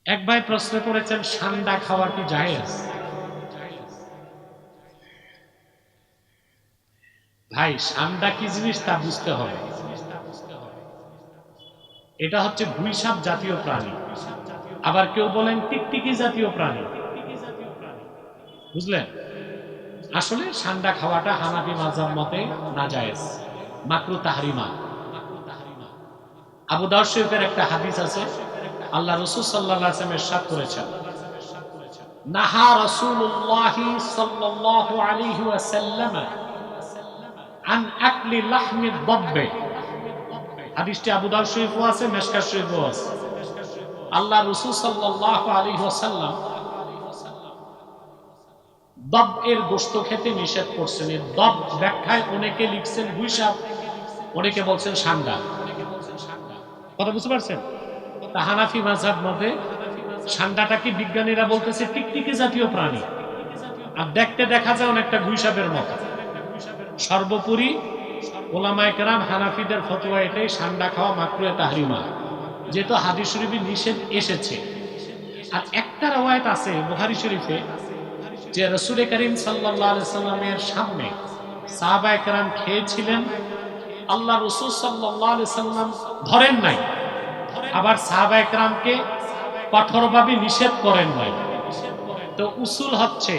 এক ভাই প্রশ্ন করেছেন, ঠান্ডা খাওয়া কি জায়েজ? ভাই, ঠান্ডা কি জিনিস তা বুঝতে হবে। এটা হচ্ছে গুইসাপ জাতীয় প্রাণী, আবার কেউ বলেন টিকটিকি জাতীয় প্রাণী। বুঝলেন? আসলে ঠান্ডা খাওয়াটা হানাফি মাযহাব মতে নাজায়েজ, মাকরু তাহরিমা। আবু দাউদ শরীফের একটা হাদিস আছে, আল্লাহ রাসূল সাল্লাল্লাহু আলাইহি ওয়াসাল্লাম ইরশাদ করেছেন, নাহা রাসূলুল্লাহ সাল্লাল্লাহু আলাইহি ওয়াসাল্লাম আন আকলি লাহমি দাব্বে। হাদিসটি আবু দাউদ শরীফও আছে, মিশকাত শরীফও আছে। আল্লাহ রাসূল সাল্লাল্লাহু আলাইহি ওয়াসাল্লাম দব এর গোশত খেতে নিষেধ করছেন। এই দব ব্যাখ্যায় অনেকে লিখছেন গুইসাপ, অনেকে বলছেন ষান্ডা। কথা বুঝতে পারছেন? তা হানাফি মাযহাব মতে ষান্ডাটাকে বিজ্ঞানীরা বলতেছে টিকটিকি জাতীয় প্রাণী, আর দেখতে দেখা যায় অনেকটা গুইসাপের মতো। সর্বোপরি ওলামায়ে কেরাম হানাফিদের ফতোয়া এটাই, ষান্ডা খাওয়া মাকরুহে তাহরিমা, যেহেতু হাদিস শরীফে নিষেধ এসেছে। আর একটা রওয়ায়াত আছে বুখারী শরীফে যে রাসূল করিম সাল্লাল্লাহু আলাইহি সাল্লামের সামনে সাহাবায়ে কেরাম খেয়েছিলেন, আল্লাহ রাসূল সাল্লাল্লাহু আলাইহি সাল্লাম ধরেন নাই, আবার সাহাবায়ে কেরামকে কঠোরভাবে নিষেধ করেন নাই। তো উসুল হচ্ছে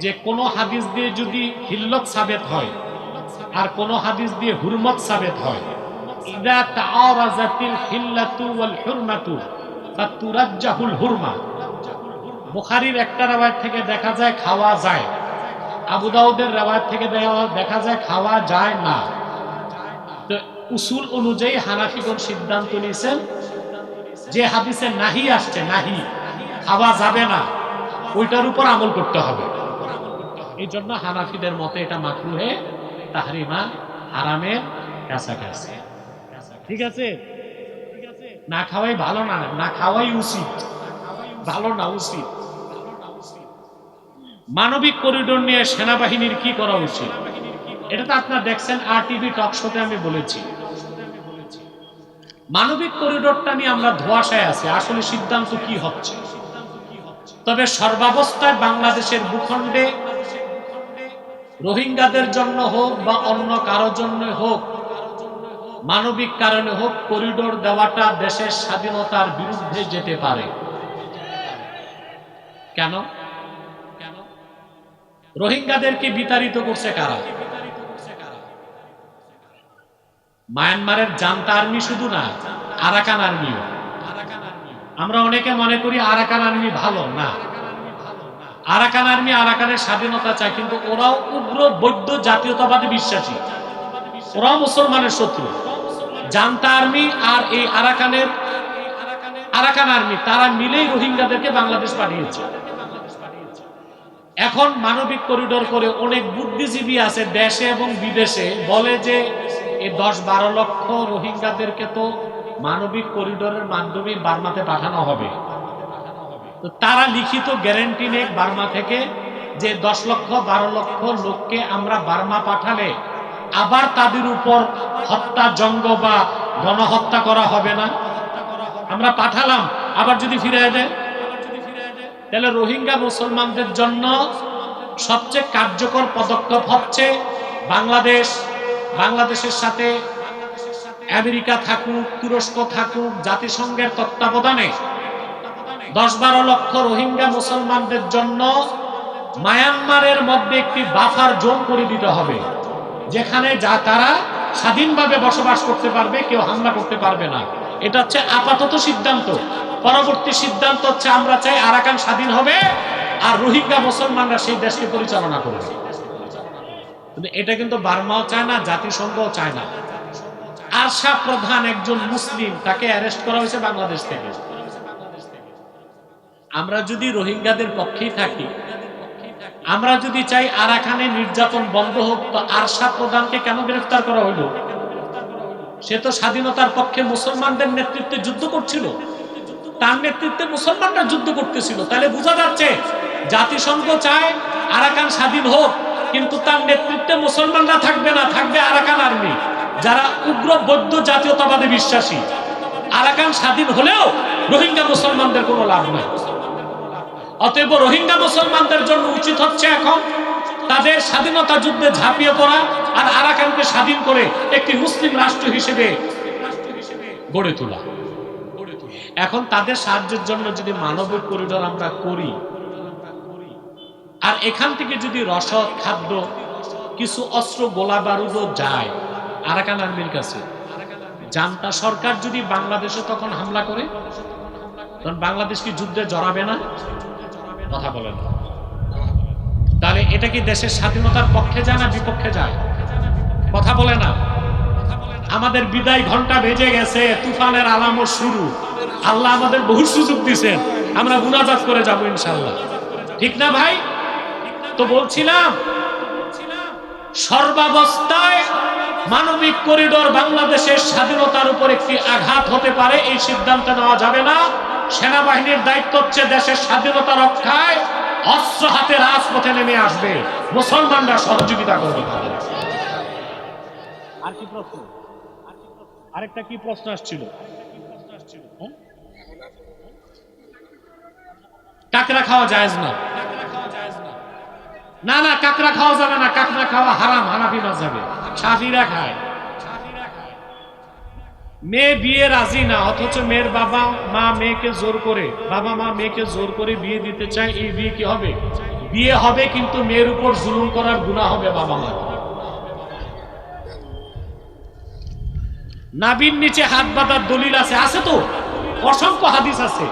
যে কোন হাদিস দিয়ে যদি হিল্লত সাবেত হয় আর কোন হাদিস দিয়ে হুরমত সাবেত হয়, ইদা তাআরাজাতিল হিল্লাতু ওয়াল হুরমাতু ফাতুরাজ্জাহুল হুরমা। বুখারীর একটা রওয়ায়াত থেকে দেখা যায় খাওয়া যায়, আবু দাউদের রওয়ায়াত থেকে দেখা যায় খাওয়া যায় না। তো উসুল অনুযায়ী হানাফিগণ সিদ্ধান্ত নিয়েছেন যে হাদিসে নাহি আসছে, নাহি খাওয়া যাবে না, ওইটার উপর আমল করতে হবে। এই জন্য হানাফিদের মতে এটা মাকরুহে তাহরিমা, হারামের কাছাকাছি। ঠিক আছে? না খাওয়াই ভালো না, না খাওয়াই উচিত, ভালো না উচিত। মানবিক করিডোর নিয়ে সেনাবাহিনীর কি করা উচিত, এটা তো আপনারা দেখছেন RTV টক শোতে আমি বলেছি। মানবিক করিডোরটা নিয়ে আমরা ধোঁয়াশায় আছি, আসলে সিদ্ধান্ত কি হচ্ছে। তবে সর্বাবস্থায় বাংলাদেশের ভূখণ্ডে রোহিঙ্গাদের জন্য হোক বা অন্য কারোর জন্য হোক, মানবিক কারণে হোক, করিডোর দেওয়াটা দেশের স্বাধীনতার বিরুদ্ধে যেতে পারে। কেন? রোহিঙ্গাদেরকে বিতাড়িত করছে কারা? মায়ানমারের জান্তা আর্মি শুধু না, আরাকান আর্মিও। আমরা অনেকে মনে করি আরাকান আর্মি ভালো না। আরাকান আর্মি আরাকানের স্বাধীনতা চায়, কিন্তু ওরাও উগ্র বৌদ্ধ জাতীয়তাবাদী বিশ্বাসী, ওরাও মুসলমানের শত্রু। জান্তা আর্মি আর এই আরাকান আর্মি তারা মিলেই রোহিঙ্গাদেরকে বাংলাদেশ পাঠিয়েছে। এখন মানবিক করিডোর করে অনেক বুদ্ধিজীবী আছে দেশে এবং বিদেশে, বলে যে এই 10-12 লক্ষ রোহিঙ্গাদেরকে তো মানবিক করিডোরের মাধ্যমে বার্মাতে পাঠানো হবে। তো তারা লিখিত গ্যারান্টি নেই বার্মা থেকে যে 10-12 লক্ষ লোককে আমরা বার্মা পাঠালে আবার তাদের উপর হত্যা, জঙ্গ বা গণহত্যা করা হবে না। আমরা পাঠালাম, আবার যদি ফিরে দেয়, তাহলে রোহিঙ্গা মুসলমানদের জন্য সবচেয়ে কার্যকর পদক্ষেপ হচ্ছে বাংলাদেশের সাথে আমেরিকা থাকুক, তুরস্ক থাকুক, জাতিসংঘের তত্ত্বাবধানে 10-12 লক্ষ রোহিঙ্গা মুসলমানদের জন্য মায়ানমারের মধ্যে একটি বাফার জোন করে দিতে হবে, যেখানে তারা স্বাধীনভাবে বসবাস করতে পারবে, কেউ হামলা করতে পারবে না। এটা হচ্ছে আপাতত সিদ্ধান্ত। পরবর্তী সিদ্ধান্ত হচ্ছে আমরা চাই আরাকান স্বাধীন হবে আর রোহিঙ্গা মুসলমানরা সেই দেশকে পরিচালনা করবে। কিন্তু এটা কিন্তু বার্মাও চায় না, জাতিসংঘও চায় না। আরশা প্রধান একজন মুসলিম, তাকে অ্যারেস্ট করা হয়েছে বাংলাদেশ থেকে। আমরা যদি রোহিঙ্গাদের পক্ষেই থাকি, আমরা যদি চাই আরাকানে নির্যাতন বন্ধ হোক, তো আরশা প্রধানকে কেন গ্রেফতার করা হলো? সে তো স্বাধীনতার পক্ষে মুসলমানদের নেতৃত্বে যুদ্ধ করছিল, তার নেতৃত্বে মুসলমানরা যুদ্ধ করতেছিল। তাহলে বোঝা যাচ্ছে জাতিসংঘ চায় আরাকান স্বাধীন হোক, কিন্তু তার নেতৃত্বে মুসলমানরা থাকবে না, থাকবে আরাকান আর্মি, যারা উগ্র বৌদ্ধ জাতীয়তাবাদে বিশ্বাসী। আরাকান স্বাধীন হলেও রোহিঙ্গা মুসলমানদের কোনো লাভ নাই। অতএব রোহিঙ্গা মুসলমানদের জন্য উচিত হচ্ছে এখন তাদের স্বাধীনতা যুদ্ধে ঝাঁপিয়ে পড়া আর আরাকানকে স্বাধীন করে একটি মুসলিম রাষ্ট্র হিসেবে গড়ে তোলা। এখন তাদের সাহায্যের জন্য যদি মানবিক করিডোর আমরা করি, আর এখান থেকে যদি রসদ, খাদ্য, কিছু অস্ত্র, গোলা বারুদও যায় আরাকান আর্মির কাছে, জান্তা সরকার যদি বাংলাদেশে তখন হামলা করে, তখন বাংলাদেশ কি যুদ্ধে জড়াবে না? কথা বলেন। তাহলে এটা কি দেশের স্বাধীনতার পক্ষে যায় না বিপক্ষে যায়? কথা বলে না। আমাদের বিদায় ঘন্টা বেজে গেছে, তুফানের আলামত শুরু। আল্লাহ আমাদের বহু সুযোগ দিয়েছেন, আমরা মুনাজাত করে যাব ইনশাআল্লাহ, ঠিক না ভাই? তো বলছিলাম সর্বাবস্থায় মানবিক করিডোর বাংলাদেশের স্বাধীনতার উপর একটি আঘাত হতে পারে, এই সিদ্ধান্ত নেওয়া যাবে না। সেনাবাহিনীর দায়িত্ব হচ্ছে দেশের স্বাধীনতা রক্ষায় অস্ত্র হাতে রাজপথে নেমে আসবে, মুসলমানরা সহযোগিতা করবে। আর কি প্রশ্ন? আরেকটা কি প্রশ্ন আসছিল? কাকড়া খাওয়া জায়েজ না? না না, কাকড়া খাওয়া যাবে না। কাকড়া খাওয়া হারাম হানাফি মাযহাবে, শাফিরা খায়। মেয়ে বিয়ে রাজি না, অথচ মেয়ের বাবা মা মেয়েকে জোর করে, বাবা মা মেয়েকে জোর করে বিয়ে দিতে চায়, এই বিয়ে কি হবে? বিয়ে হবে, কিন্তু মেয়ের উপর জুলুম করার গুনাহ হবে বাবা মা। নাভির নিচে হাত বাঁধার দলিল আছে? আছে তো, অসংখ্য হাদিস আছে।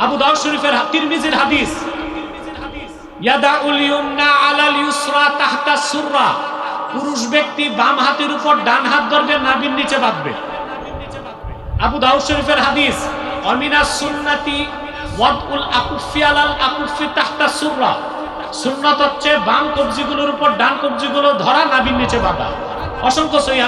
আবু দাউদ শরীফের, তিরমিজির হাদিস, ইয়াদাউল ইউমনা আলাল ইউসরা তাহতা সুররা, পুরুষ ব্যক্তি বাম হাতের উপর ডান হাত ধরবে, নাভির নিচে বাঁধবে। আবু দাউদ শরীফের হাদিস, আমিনাস সুন্নাতি ওয়াদউল আকুফি আলাল আকুফি তাহতা সুররা, সুন্নাত হচ্ছে বাম কবজিগুলোর উপর ডান কবজিগুলো ধরা, নাভির নিচে বাঁধা। অসংখ্য সহিহ